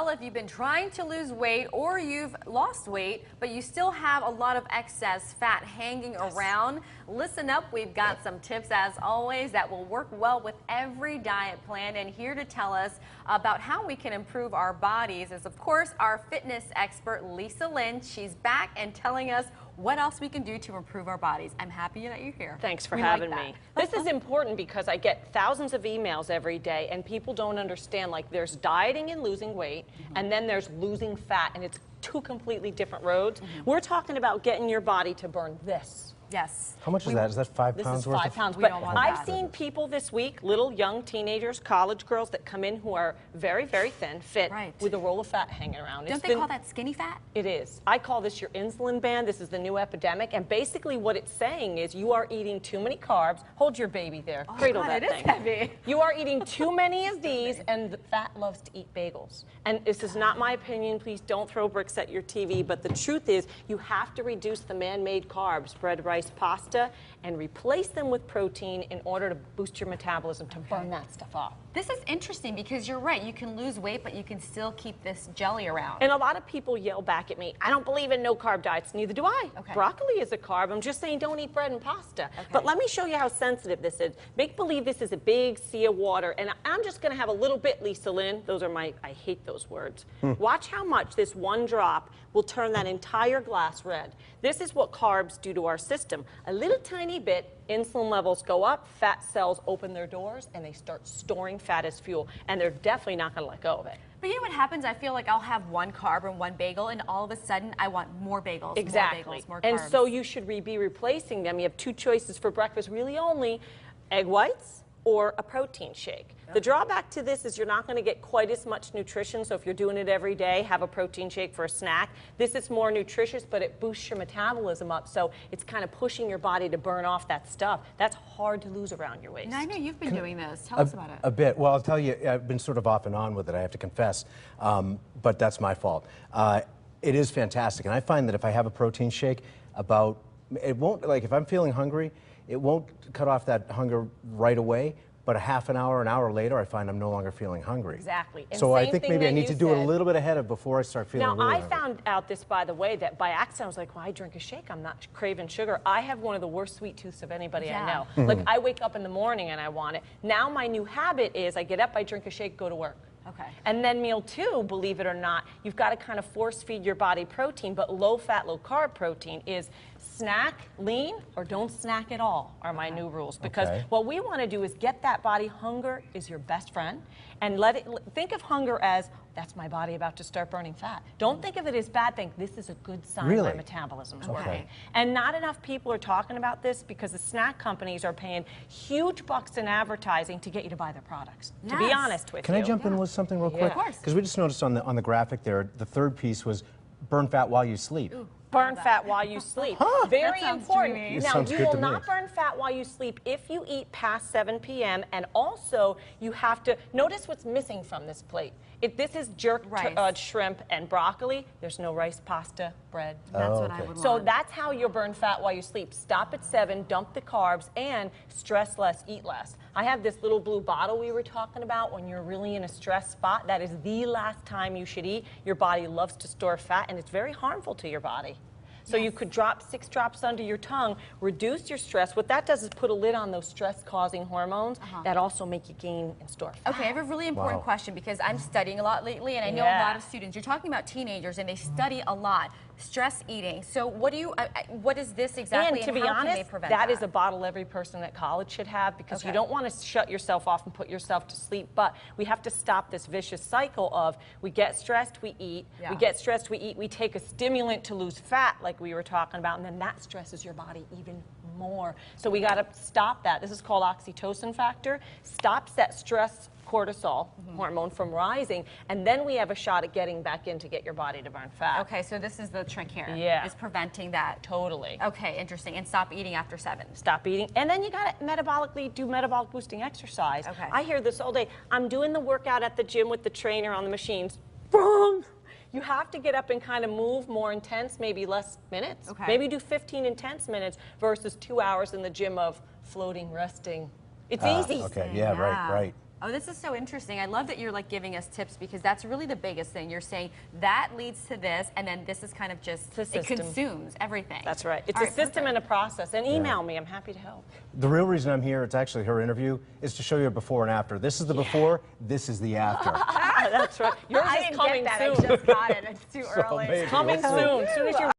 Well, if you've been trying to lose weight or you've lost weight, but you still have a lot of excess fat hanging around, listen up. We've got some tips, as always, that will work well with every diet plan. And here to tell us about how we can improve our bodies is, of course, our fitness expert, Lisa Lynn. She's back and telling us what else we can do to improve our bodies. I'm happy that you're here. Thanks for having me. This is important because I get thousands of emails every day and people don't understand, like, there's dieting and losing weight and then there's losing fat, and it's two completely different roads. We're talking about getting your body to burn this. Yes. How much is that? Is that 5 pounds This is worth? 5 pounds. We But don't want I've that. seen people this week, little young teenagers, college girls that come in who are very, very thin, fit, Right. with a roll of fat hanging around. Don't they call that skinny fat? It is. I call this your insulin ban. This is the new epidemic. And basically what it's saying is you are eating too many carbs. Hold your baby there. Cradle God, that it is thing. heavy. You are eating too many of these, and the fat loves to eat bagels. And this is not my opinion. Please don't throw bricks at your TV. But the truth is you have to reduce the man-made carbs, bread, rice, pasta, and replace them with protein in order to boost your metabolism, to burn that stuff off. This is interesting because you're right. You can lose weight, but you can still keep this jelly around. And a lot of people yell back at me, I don't believe in no-carb diets. Neither do I. Okay. Broccoli is a carb. I'm just saying don't eat bread and pasta. But let me show you how sensitive this is. Make believe this is a big sea of water, and I'm just going to have a little bit, Lisa Lynn. Those are my, I hate those words. Watch how much this one drop will turn that entire glass red. This is what carbs do to our system. A little tiny bit, insulin levels go up, fat cells open their doors, and they start storing fat as fuel. And they're definitely not going to let go of it. But you know what happens? I feel like I'll have one carb and one bagel, and all of a sudden I want more bagels, Exactly. more bagels, more carbs. And so you should be replacing them. You have two choices for breakfast, really only egg whites or a protein shake. The drawback to this is you're not going to get quite as much nutrition, so if you're doing it every day, have a protein shake for a snack. This is more nutritious, but it boosts your metabolism up, so it's kind of pushing your body to burn off that stuff. That's hard to lose around your waist. And I know you've been doing this. Tell us about it. A bit. Well, I'll tell you, I've been sort of off and on with it, I have to confess, but that's my fault. It is fantastic, and I find that if I have a protein shake, it won't, like if I'm feeling hungry, it won't cut off that hunger right away, but a half an hour later, I find I'm no longer feeling hungry. Exactly. And so I same think thing maybe I that need you to do it a said. little bit ahead of before I start feeling Now, really I hungry. found out this, by the way, that by accident, I was like, well, I drink a shake. I'm not craving sugar. I have one of the worst sweet tooths of anybody I know. Like, I wake up in the morning and I want it. Now, my new habit is I get up, I drink a shake, go to work. Okay. And then meal two, believe it or not, you've got to kind of force feed your body protein, but low fat, low carb protein is snack lean or don't snack at all are my new rules. Because what we want to do is get that body. Hunger is your best friend, and think of hunger as, that's my body about to start burning fat. Don't think of it as bad. Think this is a good sign my metabolism's working. And not enough people are talking about this because the snack companies are paying huge bucks in advertising to get you to buy their products. To be honest with you. Can I jump in with something real quick? Of course. Because we just noticed on the graphic there, the third piece was burn fat while you sleep. Ooh. Burn fat while you sleep. Very important. Now, you will not burn fat while you sleep if you eat past 7 p.m. And also, you have to notice what's missing from this plate. If this is jerk shrimp and broccoli, there's no rice, pasta, bread. That's what I would want. So that's how you'll burn fat while you sleep. Stop at 7, dump the carbs, and stress less, eat less. I have this little blue bottle we were talking about when you're really in a stress spot. That is the last time you should eat. Your body loves to store fat, and it's very harmful to your body. So you could drop 6 drops under your tongue, reduce your stress. What that does is put a lid on those stress-causing hormones that also make you gain and store fat. Okay, I have a really important question because I'm studying a lot lately, and I know a lot of students. You're talking about teenagers, and they study a lot. Stress eating. So what is this exactly, and to be how honest, can they prevent that is a bottle every person at college should have, because you don't want to shut yourself off and put yourself to sleep. But we have to stop this vicious cycle of we get stressed, we eat, we get stressed, we eat, we take a stimulant to lose fat like we were talking about, and then that stresses your body even more. So we got to stop that. This is called oxytocin factor. Stops that stress cortisol hormone from rising, and then we have a shot at getting back in to get your body to burn fat. Okay, so this is the trick here. Is preventing that. Totally. Okay, interesting. And stop eating after 7. Stop eating. And then you got to metabolically do metabolic boosting exercise. Okay. I hear this all day. I'm doing the workout at the gym with the trainer on the machines. Wrong. You have to get up and kind of move more intense, maybe less minutes. Okay. Maybe do 15 intense minutes versus 2 hours in the gym of floating, resting. It's easy. Okay, right. Oh, this is so interesting. I love that you're like giving us tips because that's really the biggest thing. You're saying that leads to this, and then this is kind of just, it consumes everything. That's right. It's a system and a process. And email me. I'm happy to help. The real reason I'm here, it's actually her interview, is to show you a before and after. This is the before, this is the after. That's right. Yours I is didn't coming get that. soon. I just got it. It's too early. Maybe. Coming soon. As soon as you